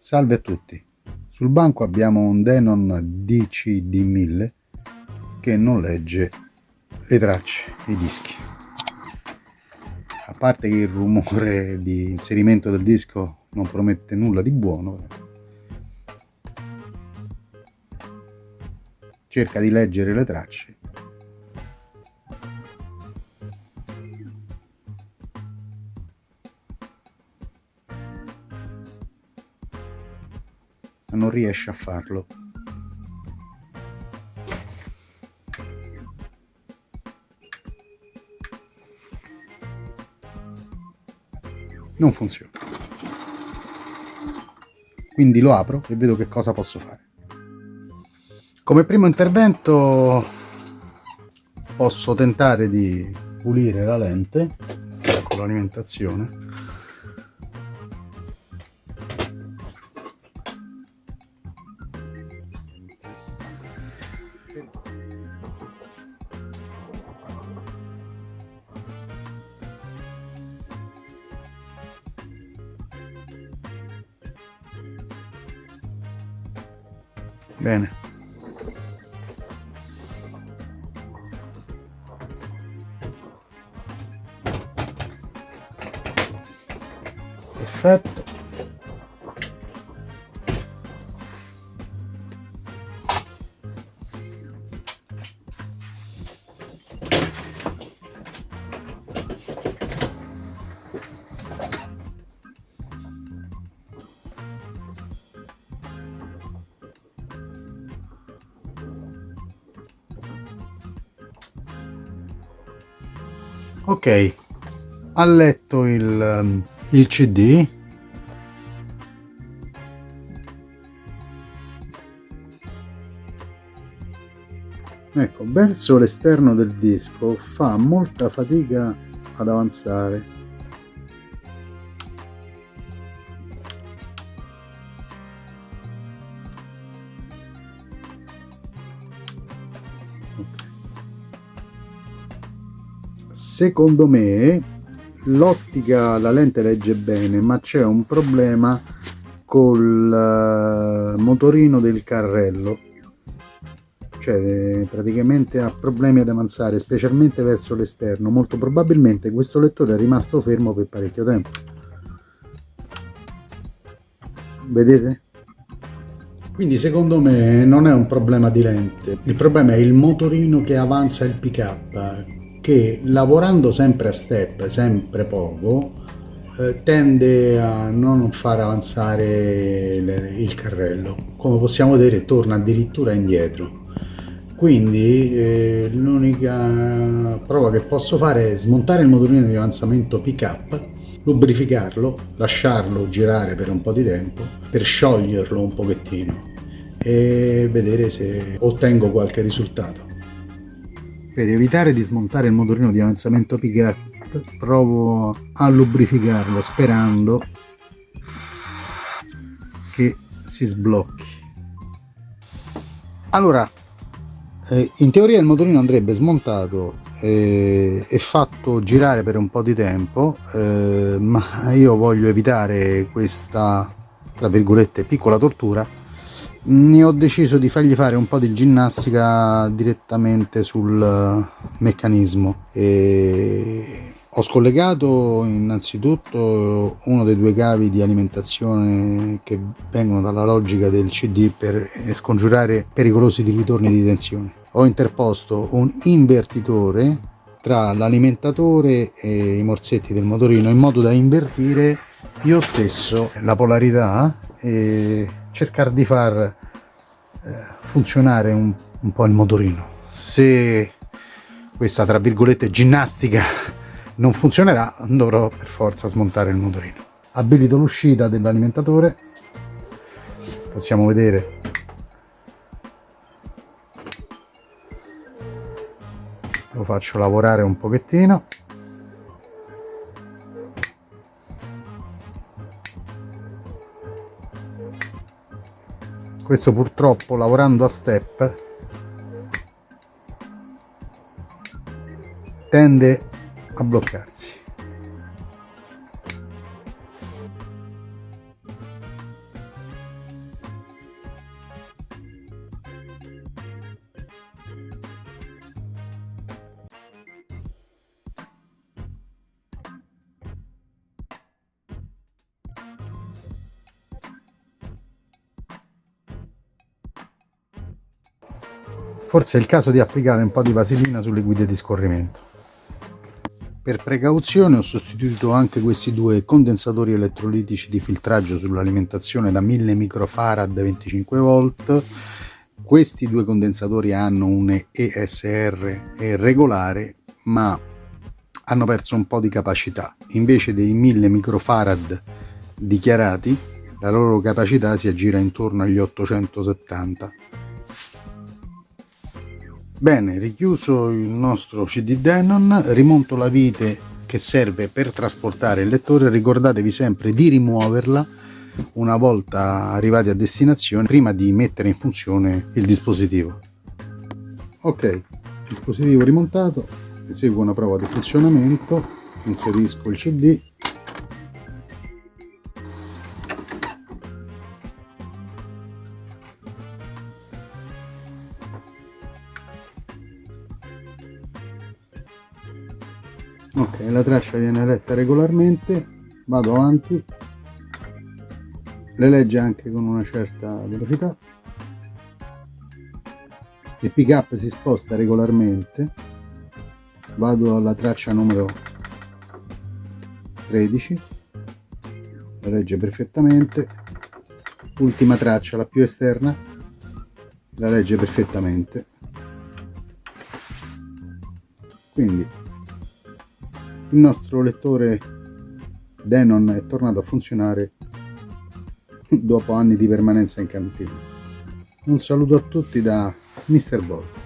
Salve a tutti, sul banco abbiamo un Denon DCD1000 che non legge le tracce, i dischi. A parte che il rumore di inserimento del disco non promette nulla di buono, cerca di leggere le tracce. Ma non riesce a farlo. Non funziona. Quindi lo apro e vedo che cosa posso fare. Come primo intervento posso tentare di pulire la lente, stacco l'alimentazione. Bene. Perfetto. Ok, ha letto il CD. Ecco, verso l'esterno del disco fa molta fatica ad avanzare. Secondo me l'ottica, la lente legge bene, ma c'è un problema col motorino del carrello, cioè praticamente ha problemi ad avanzare, specialmente verso l'esterno. Molto probabilmente questo lettore è rimasto fermo per parecchio tempo. Vedete? Quindi secondo me non è un problema di lente, il problema è il motorino che avanza il pick-up, che lavorando sempre a step, sempre poco, tende a non far avanzare il carrello. Come possiamo vedere torna addirittura indietro. Quindi l'unica prova che posso fare è smontare il motorino di avanzamento pick-up, lubrificarlo, lasciarlo girare per un po' di tempo per scioglierlo un pochettino e vedere se ottengo qualche risultato. Per evitare di smontare il motorino di avanzamento pick-up provo a lubrificarlo sperando che si sblocchi. Allora, in teoria il motorino andrebbe smontato e fatto girare per un po' di tempo, ma io voglio evitare questa, tra virgolette, piccola tortura. Ho deciso di fargli fare un po' di ginnastica direttamente sul meccanismo e ho scollegato innanzitutto uno dei due cavi di alimentazione che vengono dalla logica del CD per scongiurare pericolosi ritorni di tensione. Ho interposto un invertitore tra l'alimentatore e i morsetti del motorino in modo da invertire io stesso la polarità e cercare di far funzionare un po' il motorino. Se questa, tra virgolette, ginnastica non funzionerà, dovrò per forza smontare il motorino. Abilito l'uscita dell'alimentatore, possiamo vedere lo faccio lavorare un pochettino. Questo purtroppo lavorando a step tende a bloccarsi. forse è il caso di applicare un po' di vaselina sulle guide di scorrimento. Per precauzione ho sostituito anche questi due condensatori elettrolitici di filtraggio sull'alimentazione da 1000 microfarad 25 volt. Questi due condensatori hanno un ESR regolare, ma hanno perso un po' di capacità. Invece dei 1000 microfarad dichiarati, la loro capacità si aggira intorno agli 870. Bene, richiuso il nostro CD Denon, rimonto la vite che serve per trasportare il lettore. Ricordatevi sempre di rimuoverla una volta arrivati a destinazione, prima di mettere in funzione il dispositivo. Ok, dispositivo rimontato, eseguo una prova di funzionamento, inserisco il CD. Ok, la traccia viene letta regolarmente, vado avanti, le legge anche con una certa velocità, il pick up si sposta regolarmente, vado alla traccia numero 13, la legge perfettamente, ultima traccia, la più esterna, la legge perfettamente. Quindi il nostro lettore Denon è tornato a funzionare dopo anni di permanenza in cantina. Un saluto a tutti da Mr. Bolt.